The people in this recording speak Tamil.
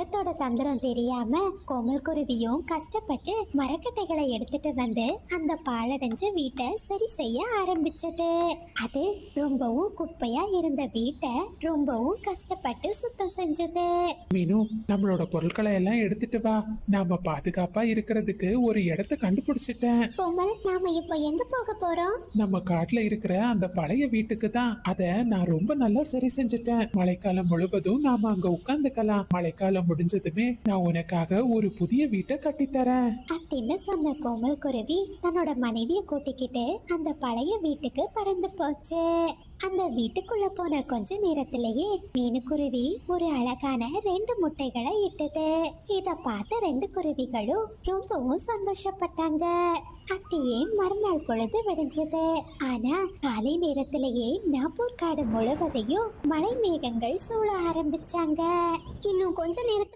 காகத்தோட தந்திரம் தெரியாம கோமல் குருவியும் கஷ்டப்பட்டு மரக்கட்டைகளை எடுத்துட்டு வந்து அந்த பாழடைஞ்ச வீட்டை சரி செய்ய ஆரம்பிச்சது. அது ரொம்பவும் குப்பையா இருந்த வீட்டை ரொம்பவும் கஷ்டப்பட்டு சுத்தம் செஞ்சது. மீனு, நம்மளோட பொருட்களை எல்லாம் எடுத்துட்டு வா. நாம பாதுகாப்பா இருக்கிறதுக்கு ஒரு இடத்தை கண்டுபிடிச்சிட்டேன். கோமல், நாம இப்போ எங்க போக போறோம்? நம்ம காட்டுல இருக்கிற அந்த பழைய வீட்டுக்கு தான். அத நான் ரொம்ப நல்லா சரி செஞ்சுட்டேன். மழைக்காலம் முழுவதும் நாம அங்க உட்கார்ந்துக்கலாம். மழைக்காலம் முடிஞ்சதுமே நான் உனக்காக ஒரு புதிய வீட்டை கட்டித்தரேன் அப்படின்னு சொன்ன கோமல் குருவி தன்னோட மனைவிய கூட்டிக்கிட்டு அந்த பழைய வீட்டுக்கு பறந்து போச்சு. அந்த வீட்டுக்குள்ள போன கொஞ்ச நேரத்திலேயே மீனுக்குருவி ஒரு அழகான 2 முட்டைகளை இட்டது. இத பார்த்த 2 குருவிகளும் ரொம்பவும் சந்தோஷப்பட்டாங்க. அப்படியே மறுநாள் பொழுது விடிஞ்சது. ஆனா காலை நேரத்திலேயே நாப்பூர் காடு முழுவதையும் மழை மேகங்கள் சூழ ஆரம்பிச்சாங்க. இன்னும் கொஞ்ச நேரத்துல